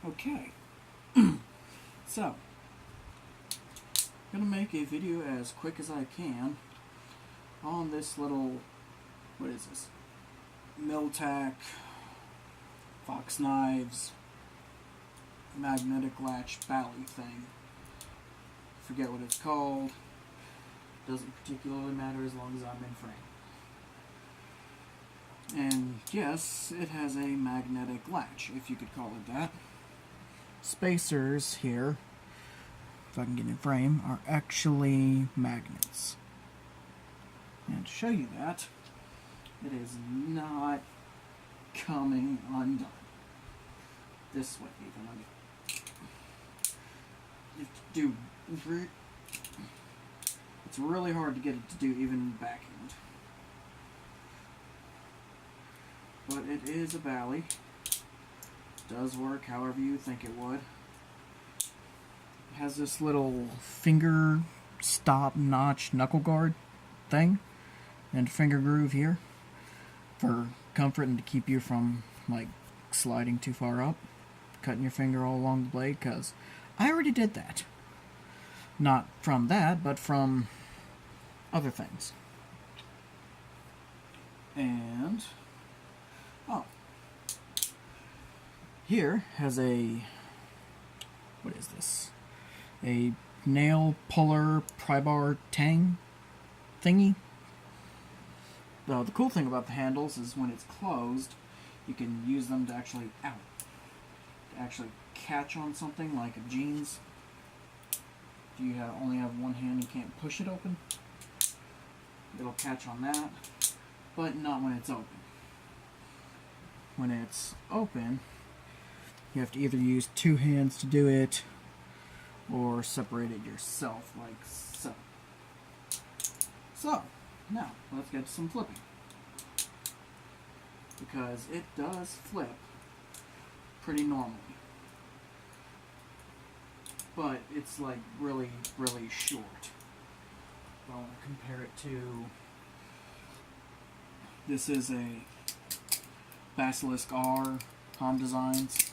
Okay, so I'm gonna make a video as quick as I can on this little, what is this, Mil-tac, fox knives, magnetic latch bally thing. Forget what it's called. Doesn't particularly matter as long as I'm in frame. And yes, it has a magnetic latch, if you could call it that. Spacers here, if I can get in frame, are actually magnets. And to show you that, it is not coming undone. This way, even. You have to do. It's really hard to get it to do even backhand. But it is a bally. Does work however you think it would. It has this little finger stop notch knuckle guard thing and finger groove here for comfort and to keep you from like sliding too far up, cutting your finger all along the blade, because I already did that. Not from that, but from other things. And here has a, what is this? A nail puller pry bar tang thingy. The cool thing about the handles is when it's closed, you can use them to actually catch on something like a jeans. If you only have one hand, you can't push it open. It'll catch on that, but not when it's open. When it's open, you have to either use two hands to do it or separate it yourself, like so. So, now let's get to some flipping. Because it does flip pretty normally. But it's like really, really short. I want to compare it to, this is a Basilisk R Palm Designs.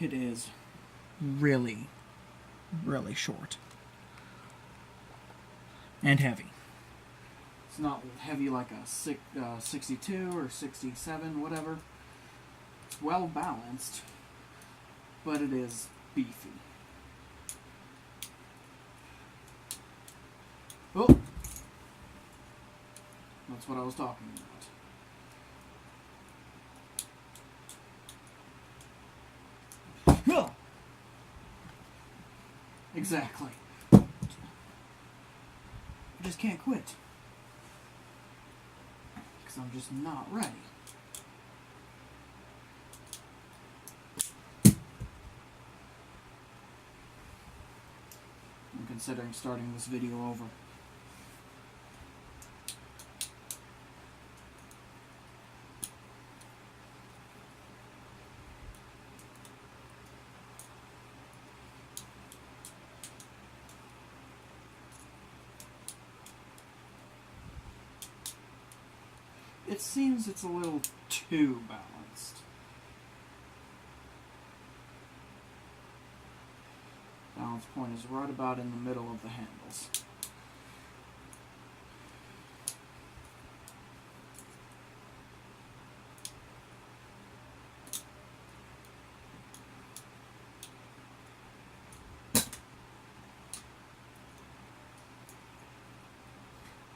It is really, really short. And heavy. It's not heavy like a 62 or 67, whatever. It's well balanced, but it is beefy. Oh! That's what I was talking about. Exactly. I just can't quit. Because I'm just not ready. I'm considering starting this video over. It seems it's a little too balanced. Balance point is right about in the middle of the handles.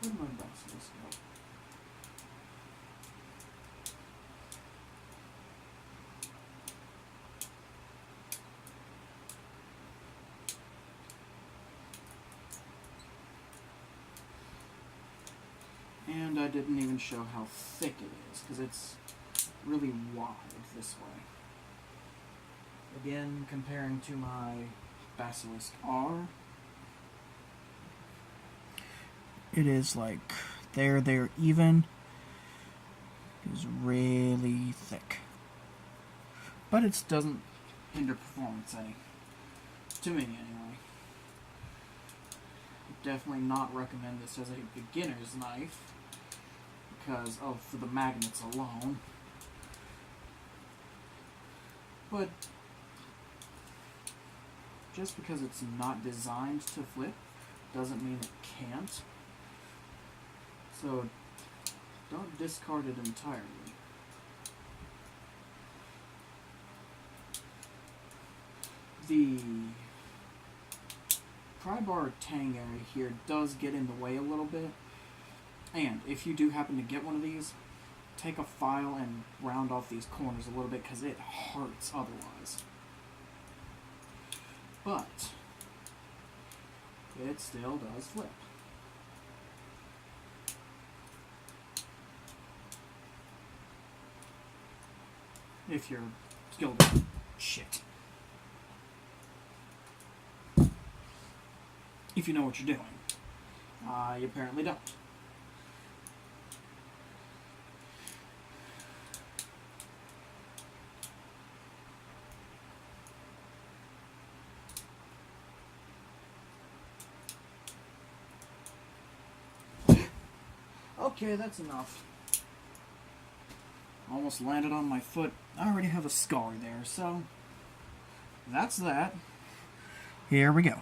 Where did my basilisk go? And I didn't even show how thick it is, because it's really wide this way. Again, comparing to my Basilisk R, it is like they're even. It is really thick. But it doesn't hinder performance any. To me, anyway. Definitely not recommend this as a beginner's knife because for the magnets alone. But just because it's not designed to flip doesn't mean it can't. So don't discard it entirely. The pry bar tang area here does get in the way a little bit, and if you do happen to get one of these, take a file and round off these corners a little bit because it hurts otherwise. But it still does flip. If you're skilled. Shit. If you know what you're doing. You apparently don't. Okay, that's enough. Almost landed on my foot. I already have a scar there, so that's that. Here we go.